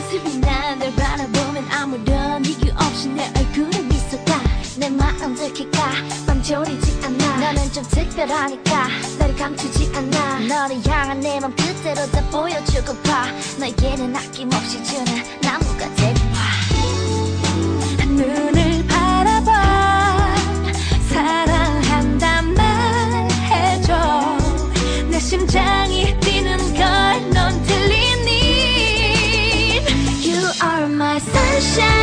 모습이 나를 바라보면 아무런 이유 없이 내 얼굴에 미소가 내 마음 들킬까 맘 졸이지 않아 너는 좀 특별하니까 나를 감추지 않아 너를 향한 내 맘 그대로 다 보여주고파 너에게는 아낌없이 주는 나무가 되고파 눈을 바라봐 사랑한단 말해줘 내 심장이 뛰는 걸 넌 들리니 You are my sunshine